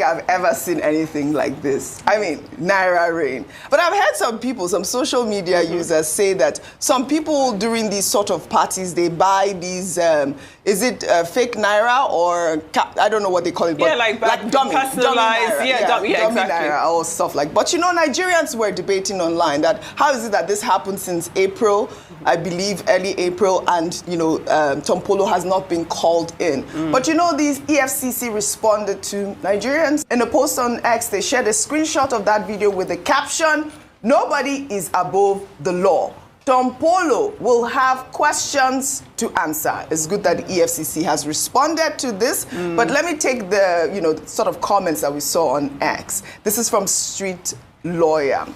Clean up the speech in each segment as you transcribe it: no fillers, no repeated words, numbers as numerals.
I've ever seen anything like this. I mean, Naira rain. But I've heard some people, some social media users say that some people during these sort of parties, they buy these, is it fake Naira or, I don't know what they call it, but yeah, like dummy Naira. Dummy exactly. Naira or stuff like. But you know, Nigerians were debating online that how is it that this happened since April, I believe early April, and you know, TOMPOLO has not been called in. But you know, these EFCC responded to Nigerians. In a post on X, they shared a screenshot of that video with the caption, "Nobody is above the law. TOMPOLO will have questions to answer." It's good that the EFCC has responded to this, but let me take the, you know, sort of comments that we saw on X. This is from Street Lawyer,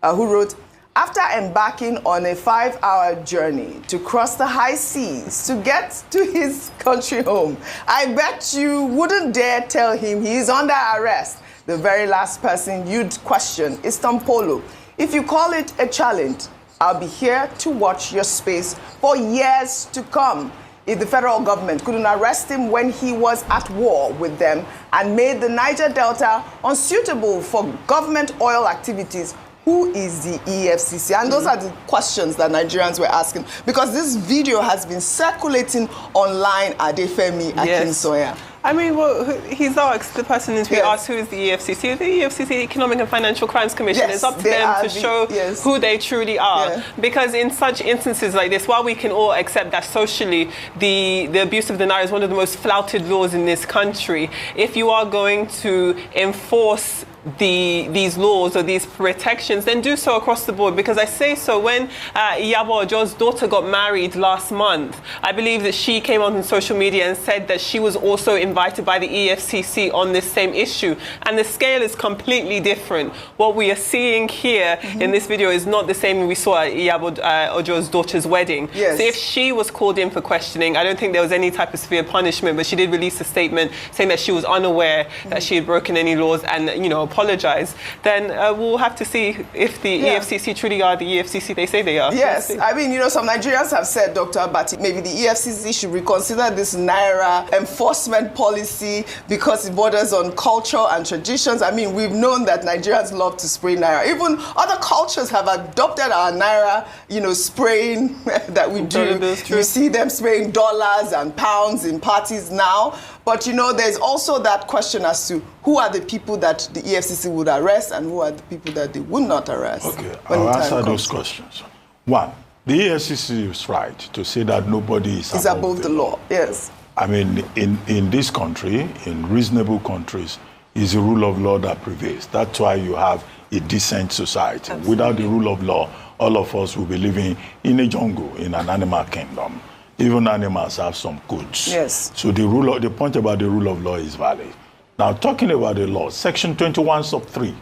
who wrote, "After embarking on a 5-hour journey to cross the high seas to get to his country home, I bet you wouldn't dare tell him he is under arrest. The very last person you'd question is TOMPOLO. If you call it a challenge, I'll be here to watch your space for years to come. If the federal government couldn't arrest him when he was at war with them and made the Niger Delta unsuitable for government oil activities, who is the EFCC?" And those are the questions that Nigerians were asking, because this video has been circulating online. Adefemi Akinsoya. I mean, well, he's asked, the person is asked, who is the EFCC? The EFCC, Economic and Financial Crimes Commission. It's up to them to show who they truly are. Because in such instances like this, while we can all accept that socially the abuse of the Naira is one of the most flouted laws in this country, if you are going to enforce these laws or these protections, then do so across the board. Because I say so, when Iyabo Ojo's daughter got married last month, I believe that she came on social media and said that she was also invited by the EFCC on this same issue. And the scale is completely different. What we are seeing here in this video is not the same we saw at Iyabo Ojo's daughter's wedding. So if she was called in for questioning, I don't think there was any type of severe punishment, but she did release a statement saying that she was unaware that she had broken any laws and, you know, apologize. Then we'll have to see if the EFCC truly are the EFCC they say they are. Yes, I mean, you know, some Nigerians have said, Dr. Abati, maybe the EFCC should reconsider this Naira enforcement policy because it borders on culture and traditions. I mean, we've known that Nigerians love to spray Naira. Even other cultures have adopted our Naira, you know, spraying that we do. You see them spraying dollars and pounds in parties now. But, you know, there's also that question as to who are the people that the EFCC would arrest and who are the people that they would not arrest. Okay, I'll answer those questions. One, the EFCC is right to say that nobody is above the law. Yes. I mean, in this country, in reasonable countries, it's the rule of law that prevails. That's why you have a decent society. Absolutely. Without the rule of law, all of us will be living in a jungle, in an animal kingdom. Even animals have some codes. Yes. So the point about the rule of law is valid. Now, talking about the law, Section 21 sub 3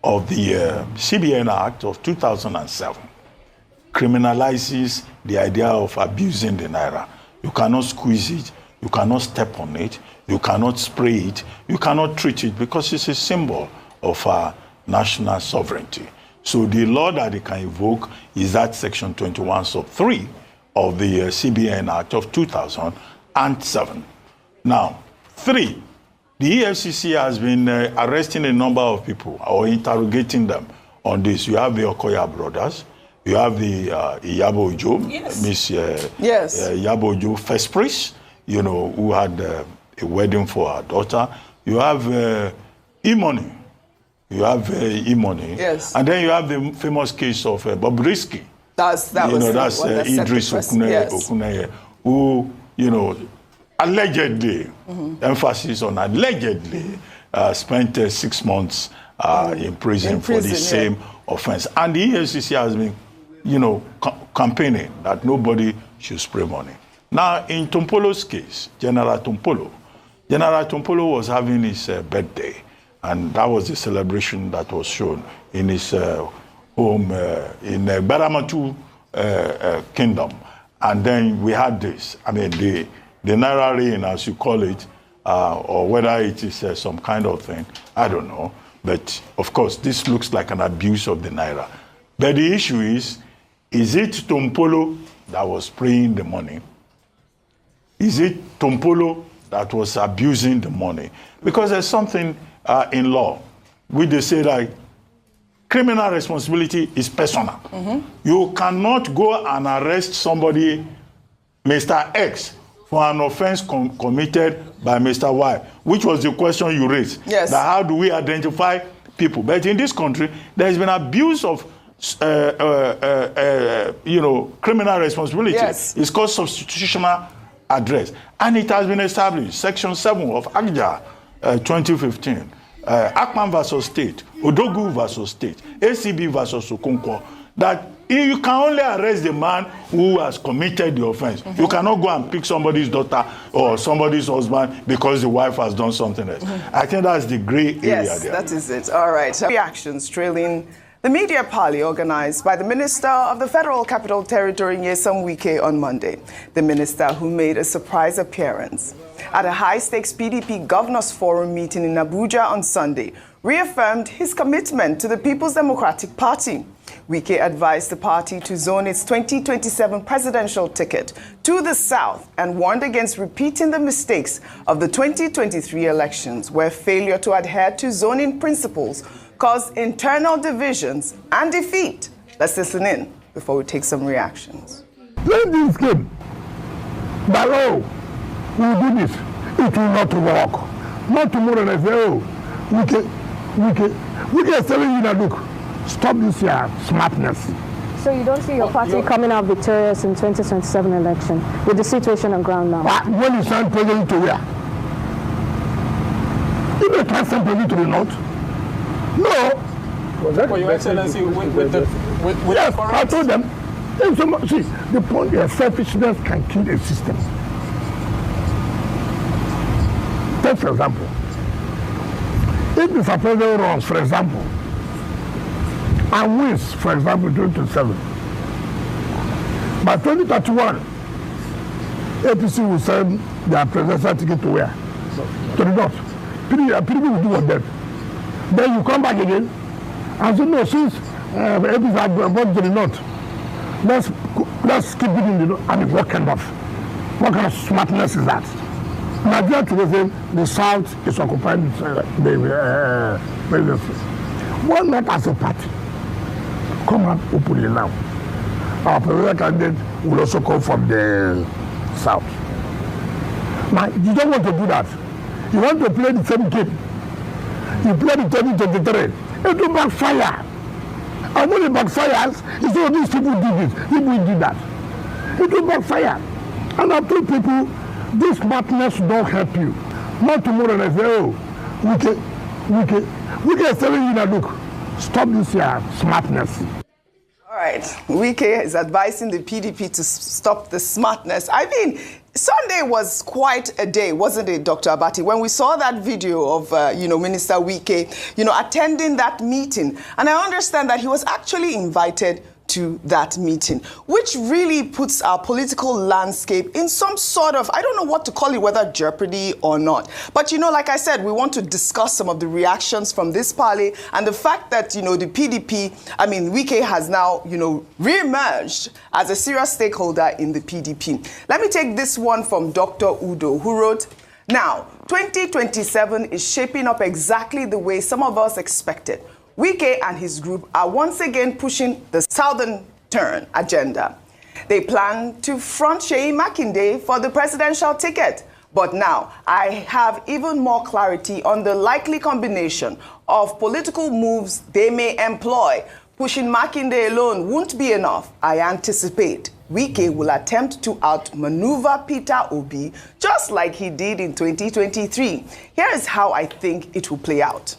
of the CBN Act of 2007 criminalizes the idea of abusing the Naira. You cannot squeeze it, you cannot step on it, you cannot spray it, you cannot treat it because it's a symbol of our national sovereignty. So the law that they can invoke is that Section 21 sub 3, of the CBN Act of 2007. Now, 3, the EFCC has been arresting a number of people or interrogating them on this. You have the Okoya brothers, you have the Iyabo Ojo, Miss Iyabo Ojo, first priest, you know, who had a wedding for her daughter. You have E-Money. You have Imoni. Yes. And then you have the famous case of Bobrisky. That's Idris Okuneye, who, you know, allegedly, emphasis on allegedly, spent 6 months in prison for the same offense. And the EFCC has been, you know, campaigning that nobody should spray money. Now, in Tompolo's case, General Tompolo was having his birthday. And that was the celebration that was shown in his home in Baramatu Kingdom. And then we had this. I mean, the Naira rain, as you call it, or whether it is some kind of thing, I don't know. But, of course, this looks like an abuse of the Naira. But the issue is it Tompolo that was spraying the money? Is it Tompolo that was abusing the money? Because there's something in law, which they say that criminal responsibility is personal. You cannot go and arrest somebody, Mr. X, for an offense committed by Mr. Y, which was the question you raised. Yes. That how do we identify people? But in this country, there has been abuse of you know, criminal responsibility. Yes. It's called substitutional address. And it has been established, Section 7 of ACJA 2015. Akman versus State, Odogu versus State, ACB versus Okonkwo, that you can only arrest the man who has committed the offense. You cannot go and pick somebody's daughter or somebody's husband because the wife has done something else. I think that's the gray area there. Yes, that is it. All right. Reactions trailing the media parley organized by the Minister of the Federal Capital Territory, Nyesom Wike, on Monday. The minister, who made a surprise appearance at a high-stakes PDP Governors Forum meeting in Abuja on Sunday, reaffirmed his commitment to the People's Democratic Party. Wike advised the party to zone its 2027 presidential ticket to the south and warned against repeating the mistakes of the 2023 elections, where failure to adhere to zoning principles caused internal divisions and defeat. Let's listen in before we take some reactions. When this came, that, oh, we'll do this, it will not work. Not tomorrow, and I say, oh, we can tell you that, look, stop this here smartness. So you don't see your party coming out victorious in 2027 election with the situation on ground now? When you send president to where? You don't send president to the north. No. Was that Your Excellency with yes, I told them. See, the point is selfishness can kill a system. Take for example, if Mr. President runs, for example, and wins, for example, 2027, by 2031, APC will send their presidential ticket to where? To the north. PDP will do what then? Then you come back again and say, no, since APC had gone to the north, let's keep it in the north. I mean, what kind of smartness is that? Nigeria today say the south is occupying the presidency. Why not as a party? Come out openly now. Our presidential candidate will also come from the south. Now, you don't want to do that. You want to play the same game. You play the 2023. It will backfire. And when it backfires, it's all these people did this, people did that. It will backfire. And I told people, this smartness don't help you. Not tomorrow, and I say, oh, we can tell you that, look, stop this here smartness. All right. Wike is advising the PDP to stop the smartness. I mean, Sunday was quite a day, wasn't it, Dr. Abati? When we saw that video of, Minister Wike, attending that meeting. And I understand that he was actually invited to that meeting, which really puts our political landscape in some sort of, I don't know what to call it, whether jeopardy or not. But, you know, like I said, we want to discuss some of the reactions from this parley and the fact that, you know, the PDP, I mean, Wike has now, you know, re-emerged as a serious stakeholder in the PDP. Let me take this one from Dr. Udo, who wrote, now, 2027 is shaping up exactly the way some of us expected. Wike and his group are once again pushing the Southern Turn agenda. They plan to front Seyi Makinde for the presidential ticket. But now, I have even more clarity on the likely combination of political moves they may employ. Pushing Makinde alone won't be enough, I anticipate. Wike will attempt to outmaneuver Peter Obi, just like he did in 2023. Here is how I think it will play out.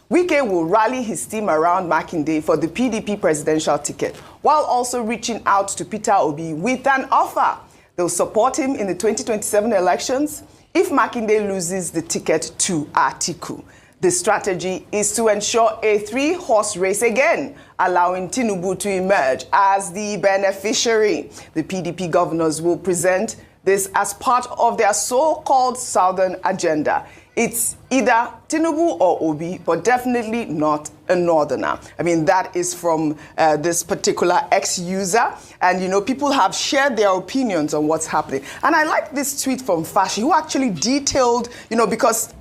Wike will rally his team around Makinde for the PDP presidential ticket, while also reaching out to Peter Obi with an offer. They'll support him in the 2027 elections if Makinde loses the ticket to Atiku. The strategy is to ensure a three-horse race again, allowing Tinubu to emerge as the beneficiary. The PDP governors will present this as part of their so-called Southern agenda. It's either Tinubu or Obi, but definitely not a Northerner. I mean, that is from this particular ex-user. And, you know, people have shared their opinions on what's happening. And I like this tweet from Fashi, who actually detailed, you know, because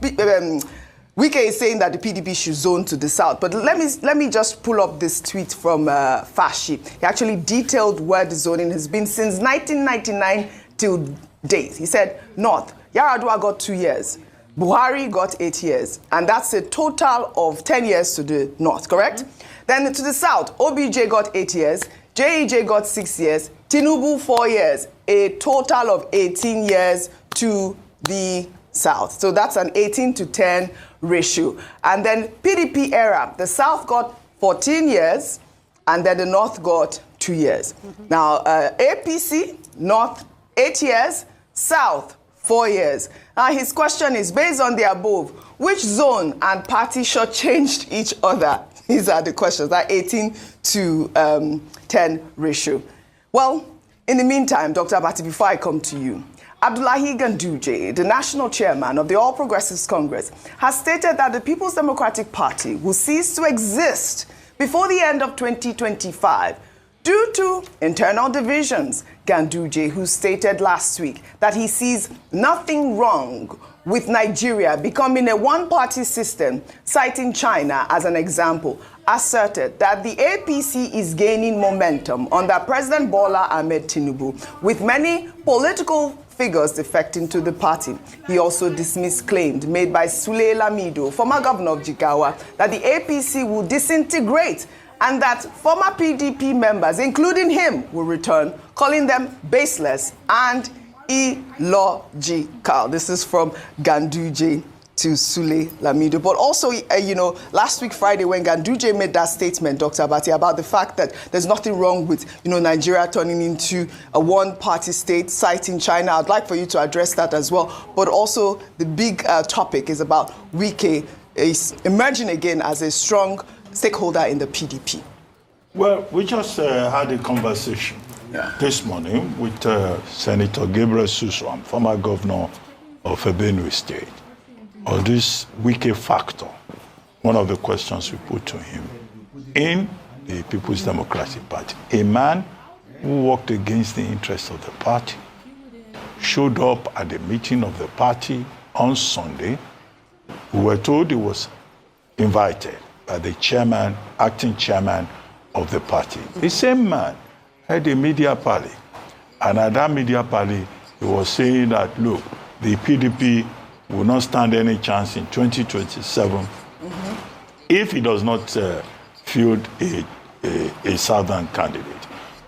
Wike is saying that the PDP should zone to the south. But let me just pull up this tweet from Fashi. He actually detailed where the zoning has been since 1999 till date. He said, North, Yar'Adua got 2 years. Buhari got 8 years. And that's a total of 10 years to the north, correct? Then to the south, OBJ got 8 years. JEJ got 6 years. Tinubu 4 years. A total of 18 years to the south. So that's an 18 to 10 ratio. And then PDP era, the south got 14 years, and then the north got 2 years. Now, APC, north 8 years, south 4 years. Now, his question is, based on the above, which zone and party shortchanged each other? These are the questions, that 18 to 10 ratio. Well, in the meantime, Dr. Abati, before I come to you, Abdullahi Ganduje, the national chairman of the All Progressives Congress, has stated that the People's Democratic Party will cease to exist before the end of 2025 due to internal divisions. Ganduje, who stated last week that he sees nothing wrong with Nigeria becoming a one-party system, citing China as an example, asserted that the APC is gaining momentum under President Bola Ahmed Tinubu, with many political figures defecting to the party. He also dismissed claims made by Sule Lamido, former governor of Jigawa, that the APC will disintegrate and that former PDP members, including him, will return, calling them baseless and illogical. This is from Ganduje to Sule Lamido. But also, you know, last week Friday when Ganduje made that statement, Dr. Abati, about the fact that there's nothing wrong with, you know, Nigeria turning into a one-party state, citing China. I'd like for you to address that as well. But also, the big topic is about Wike is emerging again as a strong stakeholder in the PDP. Well, we just had a conversation this morning with Senator Gabriel Suswam, former governor of Benue State, on this Wike factor. One of the questions we put to him in the People's Democratic Party, a man who worked against the interests of the party, showed up at the meeting of the party on Sunday. We were told he was invited by the chairman, acting chairman of the party. The same man had a media party. And at that media party, he was saying that, look, the PDP will not stand any chance in 2027 if he does not field a southern candidate.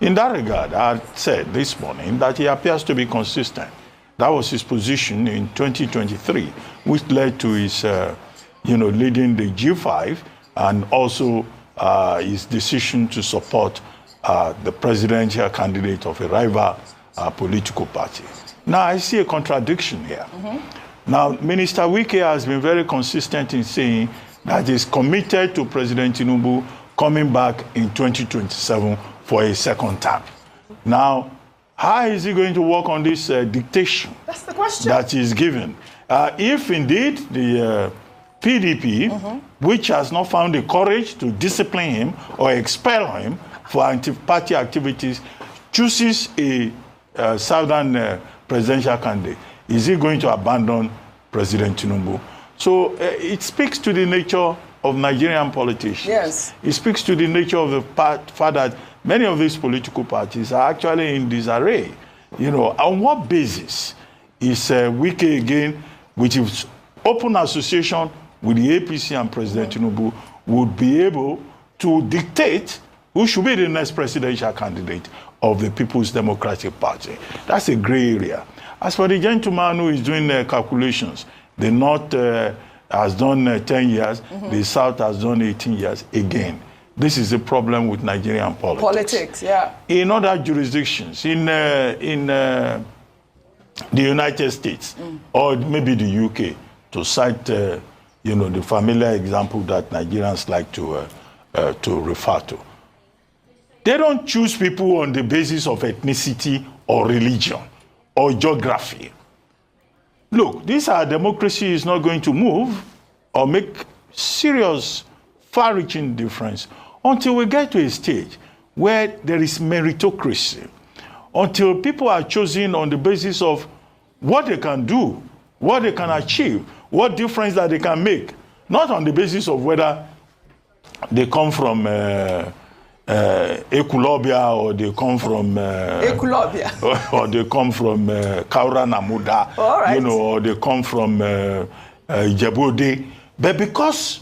In that regard, I said this morning that he appears to be consistent. That was his position in 2023, which led to his, leading the G5, and also his decision to support the presidential candidate of a rival political party. Now, I see a contradiction here. Now, Minister Wike has been very consistent in saying that he's committed to President Tinubu coming back in 2027 for a second term. Now, how is he going to work on this dictation? That's the question. That is given? If indeed the PDP, which has not found the courage to discipline him or expel him for anti-party activities, chooses a southern presidential candidate, is he going to abandon President Tinubu? So it speaks to the nature of Nigerian politicians. Yes. It speaks to the nature of the fact that many of these political parties are actually in disarray. You know, on what basis is Wike again, with its open association with the APC and President Tinubu, would be able to dictate who should be the next presidential candidate of the People's Democratic Party? That's a gray area. As for the gentleman who is doing calculations, the North has done 10 years, the South has done 18 years. Again, this is a problem with Nigerian politics. Politics, yeah. In other jurisdictions, in the United States, or maybe the UK, to cite, you know, the familiar example that Nigerians like to refer to. They don't choose people on the basis of ethnicity or religion or geography. Look, our democracy is not going to move or make serious, far-reaching difference until we get to a stage where there is meritocracy, until people are chosen on the basis of what they can do, what they can achieve, what difference that they can make, not on the basis of whether they come from Ekulobia or they come from Ekulobia or they come from Kaura Namuda, right, you know, or they come from Djibouti, but because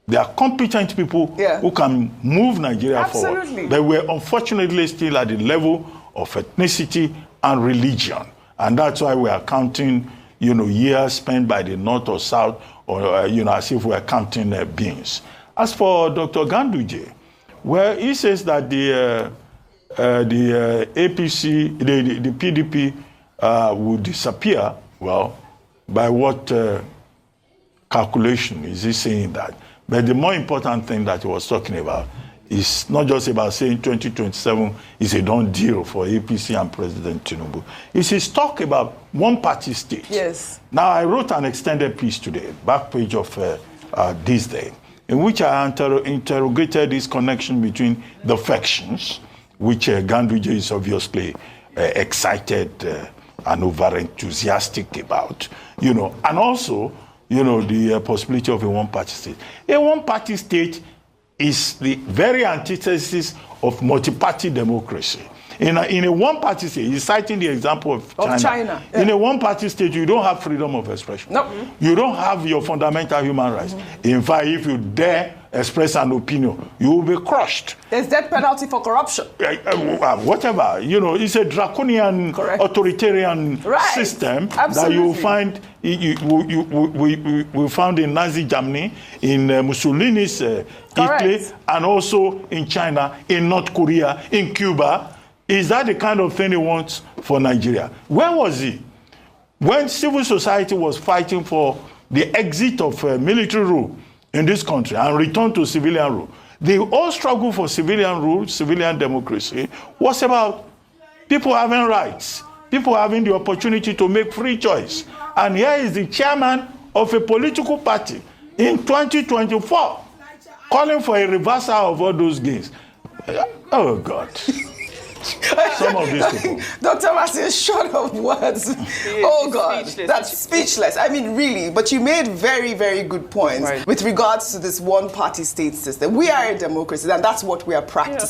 they are competent people who can move Nigeria forward. But we're unfortunately still at the level of ethnicity and religion, and that's why we are counting, you know, years spent by the North or South, or you know, as if we are counting beings. As for Dr. Ganduje, well, he says that the APC, the PDP will disappear. Well, by what calculation is he saying that? But the more important thing that he was talking about is not just about saying 2027 is a done deal for APC and President Tinubu. It's his talk about one-party state. Yes. Now, I wrote an extended piece today, back page of This Day, in which I interrogated this connection between the factions, which Ganduje is obviously excited and over-enthusiastic about, you know, and also, you know, the possibility of a one-party state. A one-party state is the very antithesis of multi-party democracy. In a one-party state, he's citing the example of China. Yeah. In a one-party state, you don't have freedom of expression. No. You don't have your fundamental human rights. In fact, if you dare express an opinion, you will be crushed. There's death penalty for corruption. Whatever. You know, it's a draconian, authoritarian system that you will find. We found in Nazi Germany, in Mussolini's Italy, and also in China, in North Korea, in Cuba. Is that the kind of thing he wants for Nigeria? Where was he? When civil society was fighting for the exit of military rule in this country and return to civilian rule, the whole struggle for civilian rule, civilian democracy, was about people having rights, people having the opportunity to make free choice. And here is the chairman of a political party in 2024 calling for a reversal of all those gains. Oh, God. Some of these people. Dr. Massey is short of words. Oh, God. That's speechless. I mean, really. But you made very, very good points with regards to this one-party state system. We are a democracy, and that's what we are practicing.